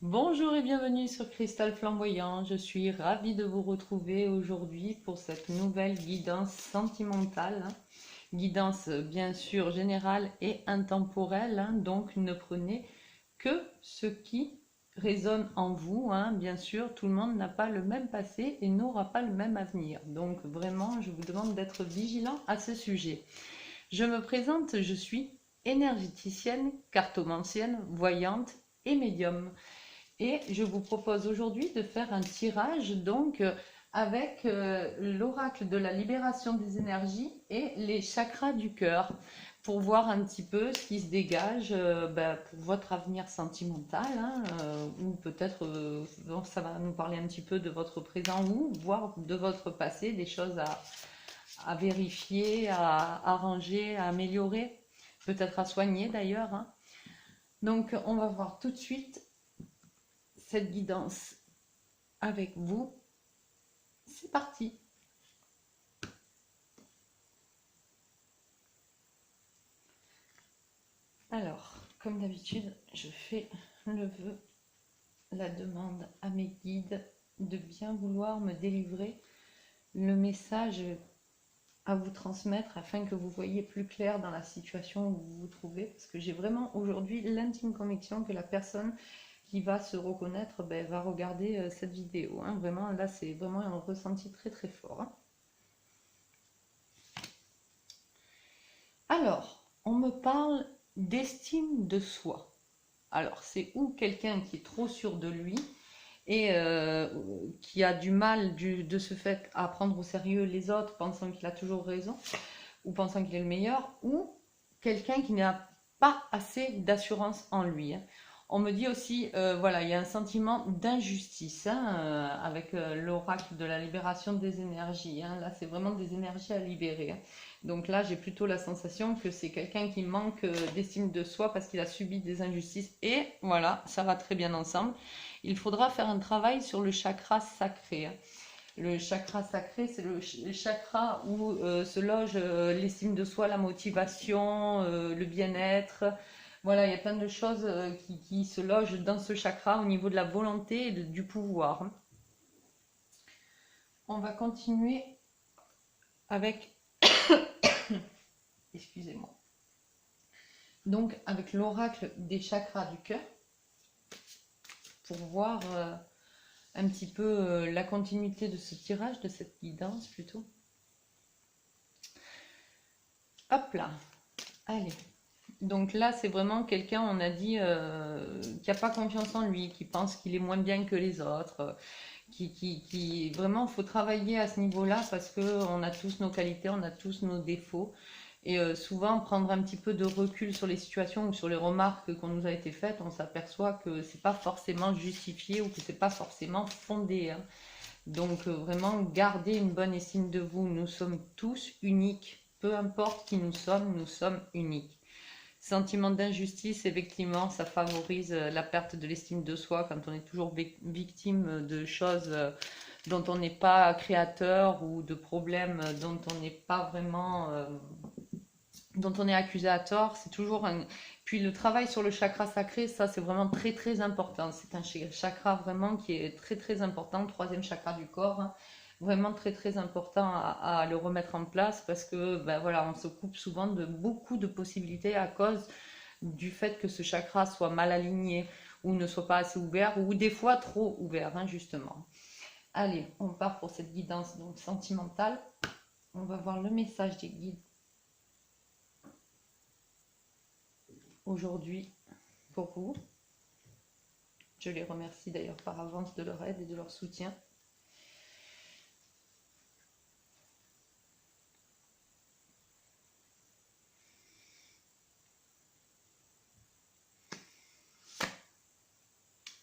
Bonjour et bienvenue sur Cristal Flamboyant. Je suis ravie de vous retrouver aujourd'hui pour cette nouvelle guidance sentimentale. Guidance bien sûr générale et intemporelle, donc ne prenez que ce qui résonne en vous. Bien sûr, tout le monde n'a pas le même passé et n'aura pas le même avenir. Donc vraiment, je vous demande d'être vigilant à ce sujet. Je me présente, je suis énergéticienne, cartomancienne, voyante et médium. Et je vous propose aujourd'hui de faire un tirage avec l'oracle de la libération des énergies et les chakras du cœur pour voir un petit peu ce qui se dégage pour votre avenir sentimental, ou peut-être ça va nous parler un petit peu de votre présent ou voire de votre passé, des choses à vérifier, à arranger, à améliorer, peut-être à soigner d'ailleurs. Donc on va voir tout de suite cette guidance avec vous. C'est parti. Alors, comme d'habitude, je fais le vœu, la demande à mes guides de bien vouloir me délivrer le message à vous transmettre afin que vous voyez plus clair dans la situation où vous vous trouvez, parce que j'ai vraiment aujourd'hui l'intime conviction que la personne qui va se reconnaître va regarder cette vidéo. Vraiment, là, c'est vraiment un ressenti très très fort. Alors, on me parle d'estime de soi. Alors, c'est ou quelqu'un qui est trop sûr de lui et qui a du mal de ce fait à prendre au sérieux les autres, pensant qu'il a toujours raison ou pensant qu'il est le meilleur, ou quelqu'un qui n'a pas assez d'assurance en lui. On me dit aussi, voilà, il y a un sentiment d'injustice avec l'oracle de la libération des énergies. Là, c'est vraiment des énergies à libérer. Donc là, j'ai plutôt la sensation que c'est quelqu'un qui manque d'estime de soi parce qu'il a subi des injustices. Et voilà, ça va très bien ensemble. Il faudra faire un travail sur le chakra sacré. Le chakra sacré, c'est le chakra où se loge l'estime de soi, la motivation, le bien-être. Voilà, il y a plein de choses qui se logent dans ce chakra au niveau de la volonté et du pouvoir. On va continuer avec, excusez-moi, donc avec l'oracle des chakras du cœur pour voir un petit peu la continuité de ce tirage, de cette guidance plutôt. Hop là, allez. Donc là, c'est vraiment quelqu'un, on a dit, qui n'a pas confiance en lui, qui pense qu'il est moins bien que les autres, vraiment, il faut travailler à ce niveau-là parce qu'on a tous nos qualités, on a tous nos défauts. Et souvent, prendre un petit peu de recul sur les situations ou sur les remarques qu'on nous a été faites, on s'aperçoit que c'est pas forcément justifié ou que c'est pas forcément fondé. Donc vraiment, gardez une bonne estime de vous. Nous sommes tous uniques. Peu importe qui nous sommes uniques. Sentiment d'injustice, effectivement, ça favorise la perte de l'estime de soi quand on est toujours victime de choses dont on n'est pas créateur ou de problèmes dont on n'est pas vraiment, dont on est accusé à tort. C'est toujours un. Puis le travail sur le chakra sacré, ça c'est vraiment très très important. C'est un chakra vraiment qui est très très important, le troisième chakra du corps. Vraiment très très important à le remettre en place parce que voilà, on se coupe souvent de beaucoup de possibilités à cause du fait que ce chakra soit mal aligné ou ne soit pas assez ouvert ou des fois trop ouvert, justement. Allez, on part pour cette guidance donc sentimentale. On va voir le message des guides aujourd'hui pour vous. Je les remercie d'ailleurs par avance de leur aide et de leur soutien.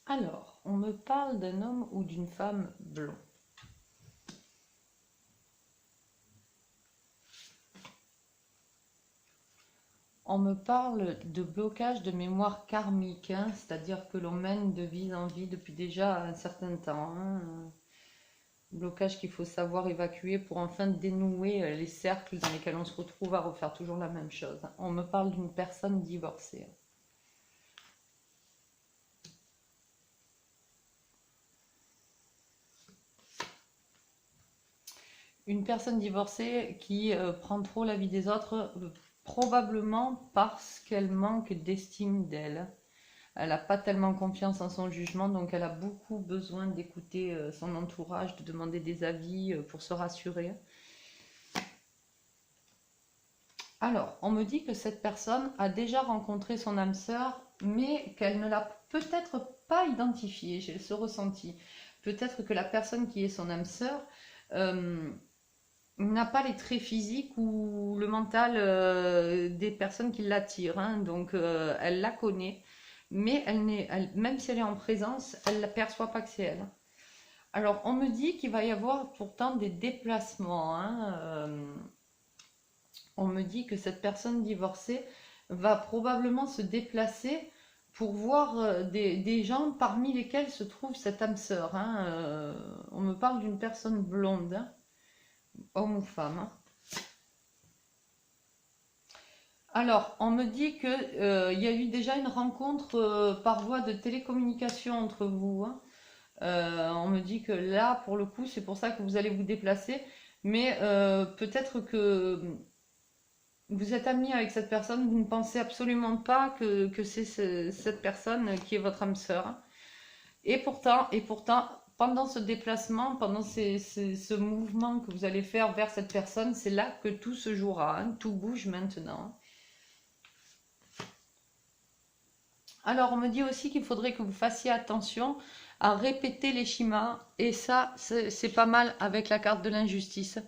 Alors, on me parle d'un homme ou d'une femme blond. On me parle de blocage de mémoire karmique, c'est-à-dire que l'on mène de vie en vie depuis déjà un certain temps. Blocage qu'il faut savoir évacuer pour enfin dénouer les cercles dans lesquels on se retrouve à refaire toujours la même chose. On me parle d'une personne divorcée. une personne divorcée qui prend trop la vie des autres, probablement parce qu'elle manque d'estime d'elle. Elle n'a pas tellement confiance en son jugement, donc elle a beaucoup besoin d'écouter son entourage, de demander des avis pour se rassurer. Alors, on me dit que cette personne a déjà rencontré son âme sœur, mais qu'elle ne l'a peut-être pas identifiée. J'ai ce ressenti. Peut-être que la personne qui est son âme sœur euh, n'a pas les traits physiques ou le mental des personnes qui l'attirent, hein. Donc, elle la connaît, mais même si elle est en présence, elle ne perçoit pas que c'est elle. Alors, on me dit qu'il va y avoir pourtant des déplacements, hein. On me dit que cette personne divorcée va probablement se déplacer pour voir des gens parmi lesquels se trouve cette âme sœur, hein. On me parle d'une personne blonde, hein, homme ou femme, hein. Alors, on me dit que il y a eu déjà une rencontre par voie de télécommunication entre vous, hein. On me dit que là, pour le coup, c'est pour ça que vous allez vous déplacer, mais peut-être que vous êtes ami avec cette personne, vous ne pensez absolument pas que c'est cette personne qui est votre âme sœur. Et pourtant, pendant ce déplacement, pendant ce mouvement que vous allez faire vers cette personne, c'est là que tout se jouera, hein. Tout bouge maintenant. Alors, on me dit aussi qu'il faudrait que vous fassiez attention à répéter les schémas, et ça, c'est pas mal avec la carte de l'injustice.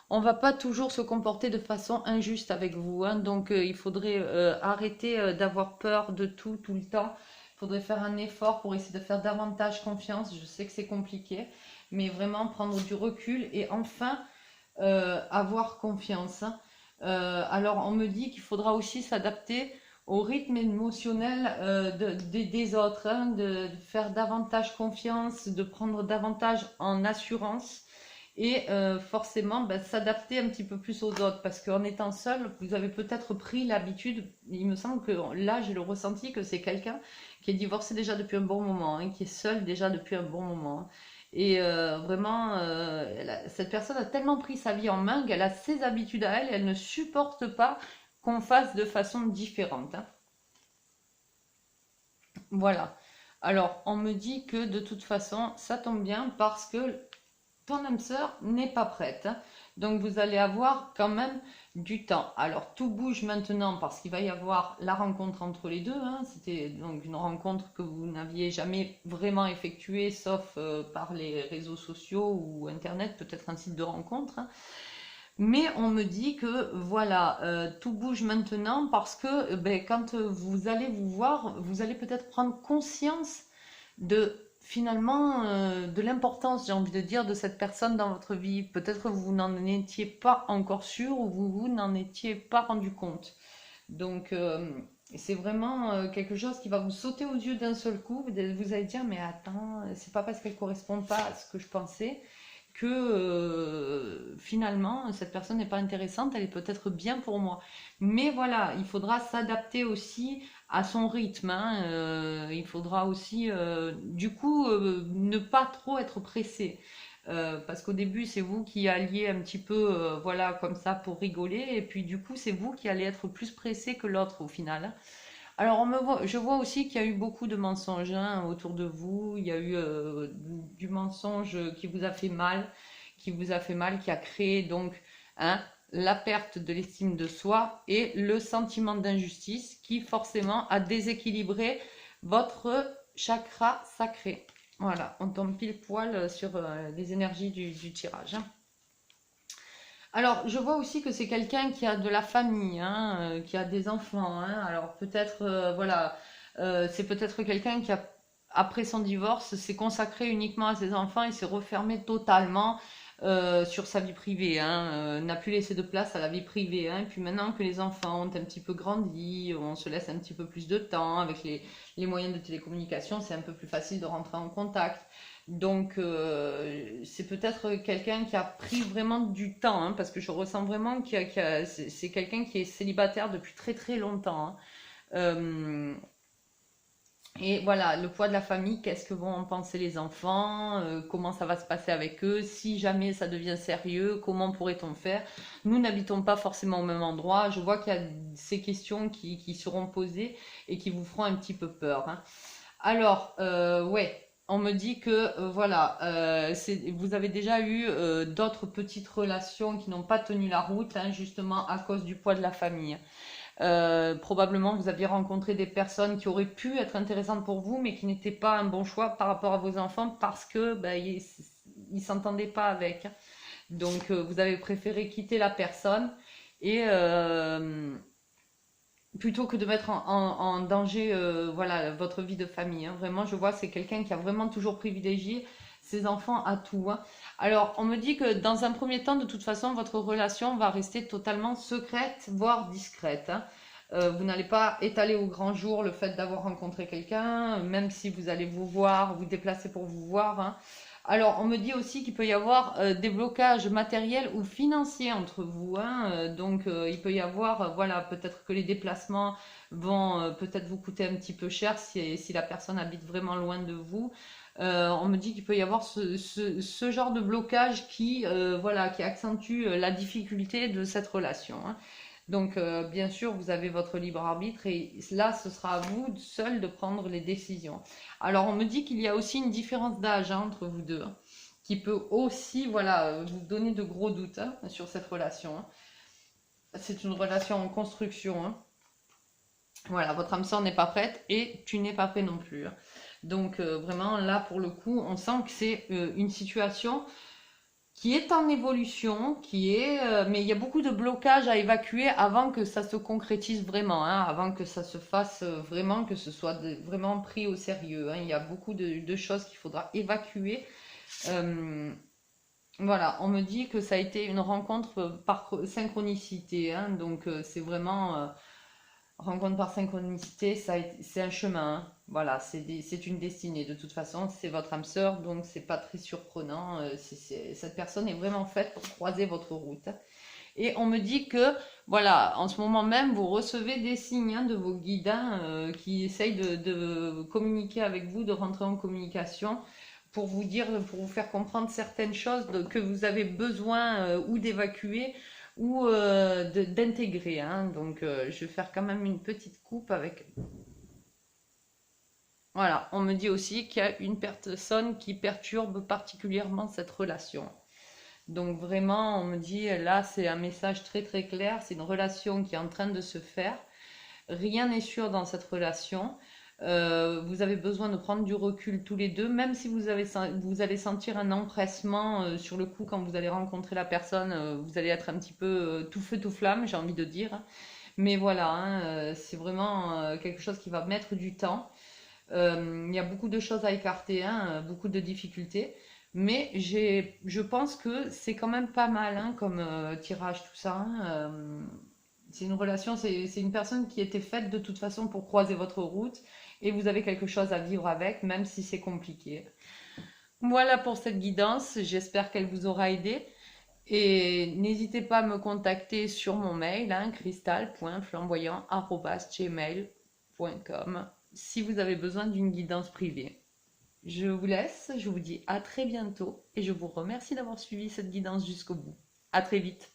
On va pas toujours se comporter de façon injuste avec vous, hein. Donc il faudrait arrêter d'avoir peur de tout, tout le temps. Il faudrait faire un effort pour essayer de faire davantage confiance. Je sais que c'est compliqué, mais vraiment prendre du recul et enfin avoir confiance, hein. Alors on me dit qu'il faudra aussi s'adapter au rythme émotionnel des autres, hein, de faire davantage confiance, de prendre davantage en assurance et forcément s'adapter un petit peu plus aux autres parce qu'en étant seul, vous avez peut-être pris l'habitude, il me semble que là j'ai le ressenti que c'est quelqu'un qui est divorcé déjà depuis un bon moment, hein, qui est seul déjà depuis un bon moment, hein. Et vraiment, cette personne a tellement pris sa vie en main qu'elle a ses habitudes à elle et elle ne supporte pas qu'on fasse de façon différente, hein. Voilà. Alors, on me dit que de toute façon, ça tombe bien parce que ton âme sœur n'est pas prête, hein. Donc vous allez avoir quand même du temps. Alors tout bouge maintenant parce qu'il va y avoir la rencontre entre les deux, hein. C'était donc une rencontre que vous n'aviez jamais vraiment effectuée, sauf par les réseaux sociaux ou Internet, peut-être un site de rencontre, hein. Mais on me dit que voilà, tout bouge maintenant parce que quand vous allez vous voir, vous allez peut-être prendre conscience de finalement de l'importance, j'ai envie de dire, de cette personne dans votre vie. Peut-être que vous n'en étiez pas encore sûr ou vous n'en étiez pas rendu compte. Donc c'est vraiment quelque chose qui va vous sauter aux yeux d'un seul coup. Vous allez dire mais attends, c'est pas parce qu'elle correspond pas à ce que je pensais que finalement cette personne n'est pas intéressante, elle est peut-être bien pour moi. Mais voilà, il faudra s'adapter aussi à son rythme, hein. Il faudra aussi du coup ne pas trop être pressé. Parce qu'au début c'est vous qui alliez un petit peu voilà comme ça pour rigoler et puis du coup c'est vous qui allez être plus pressé que l'autre au final, hein. Alors, je vois aussi qu'il y a eu beaucoup de mensonges, hein, autour de vous. Il y a eu du mensonge qui vous a fait mal, qui a créé donc, hein, la perte de l'estime de soi et le sentiment d'injustice qui forcément a déséquilibré votre chakra sacré. Voilà, on tombe pile poil sur les énergies du tirage, hein. Alors, je vois aussi que c'est quelqu'un qui a de la famille, hein, qui a des enfants, hein. Alors peut-être, voilà, c'est peut-être quelqu'un qui a, après son divorce, s'est consacré uniquement à ses enfants et s'est refermé totalement sur sa vie privée, hein, n'a plus laissé de place à la vie privée, hein. Et puis maintenant que les enfants ont un petit peu grandi, on se laisse un petit peu plus de temps avec les moyens de télécommunication, c'est un peu plus facile de rentrer en contact. Donc, c'est peut-être quelqu'un qui a pris vraiment du temps, hein, parce que je ressens vraiment c'est quelqu'un qui est célibataire depuis très très longtemps, hein. Euh, Et voilà, le poids de la famille, qu'est-ce que vont en penser les enfants, comment ça va se passer avec eux, si jamais ça devient sérieux, comment pourrait-on faire? Nous n'habitons pas forcément au même endroit, je vois qu'il y a ces questions qui seront posées et qui vous feront un petit peu peur, hein. Alors, ouais, on me dit que voilà, vous avez déjà eu d'autres petites relations qui n'ont pas tenu la route, hein, justement à cause du poids de la famille. Probablement, vous aviez rencontré des personnes qui auraient pu être intéressantes pour vous, mais qui n'étaient pas un bon choix par rapport à vos enfants parce que ils s'entendaient pas avec. Donc, vous avez préféré quitter la personne et plutôt que de mettre en danger voilà, votre vie de famille, hein. Vraiment, je vois, c'est quelqu'un qui a vraiment toujours privilégié ses enfants à tout, hein. Alors, on me dit que dans un premier temps, de toute façon, votre relation va rester totalement secrète, voire discrète, hein. Vous n'allez pas étaler au grand jour le fait d'avoir rencontré quelqu'un, même si vous allez vous voir, vous déplacer pour vous voir, hein. Alors, on me dit aussi qu'il peut y avoir des blocages matériels ou financiers entre vous, hein. Donc, il peut y avoir, voilà, peut-être que les déplacements vont peut-être vous coûter un petit peu cher si la personne habite vraiment loin de vous. On me dit qu'il peut y avoir ce genre de blocage voilà, qui accentue la difficulté de cette relation, hein. Donc, bien sûr, vous avez votre libre arbitre et là, ce sera à vous seul de prendre les décisions. Alors, on me dit qu'il y a aussi une différence d'âge, hein, entre vous deux, hein, qui peut aussi, voilà, vous donner de gros doutes, hein, sur cette relation, hein. C'est une relation en construction, hein. Voilà, votre âme sœur n'est pas prête et tu n'es pas prêt non plus, hein. Donc, vraiment, là, pour le coup, on sent que c'est une situation qui est en évolution, mais il y a beaucoup de blocages à évacuer avant que ça se concrétise vraiment, hein, avant que ça se fasse vraiment, que ce soit vraiment pris au sérieux, hein. Il y a beaucoup de choses qu'il faudra évacuer. Euh, voilà, on me dit que ça a été une rencontre par synchronicité, hein, donc c'est vraiment rencontre par synchronicité, c'est un chemin, hein. Voilà, c'est une destinée. De toute façon, c'est votre âme sœur, donc c'est pas très surprenant. Cette personne est vraiment faite pour croiser votre route. Et on me dit que, voilà, en ce moment même, vous recevez des signes, hein, de vos guides, hein, qui essayent de communiquer avec vous, de rentrer en communication pour vous dire, pour vous faire comprendre certaines choses que vous avez besoin ou d'évacuer ou d'intégrer, hein. Donc, je vais faire quand même une petite coupe avec. Voilà, on me dit aussi qu'il y a une personne qui perturbe particulièrement cette relation. Donc vraiment, on me dit, là, c'est un message très très clair, c'est une relation qui est en train de se faire. Rien n'est sûr dans cette relation. Vous avez besoin de prendre du recul tous les deux, même si vous allez sentir un empressement sur le coup quand vous allez rencontrer la personne, vous allez être un petit peu tout feu tout flamme, j'ai envie de dire. Mais voilà, hein, c'est vraiment quelque chose qui va mettre du temps. Il y a beaucoup de choses à écarter, hein, beaucoup de difficultés. Mais je pense que c'est quand même pas mal, hein, comme tirage, tout ça, hein. C'est une relation, c'est une personne qui était faite de toute façon pour croiser votre route et vous avez quelque chose à vivre avec, même si c'est compliqué. Voilà pour cette guidance, j'espère qu'elle vous aura aidé. Et n'hésitez pas à me contacter sur mon mail, hein, cristal.flamboyant@gmail.com si vous avez besoin d'une guidance privée. Je vous laisse, je vous dis à très bientôt et je vous remercie d'avoir suivi cette guidance jusqu'au bout. À très vite.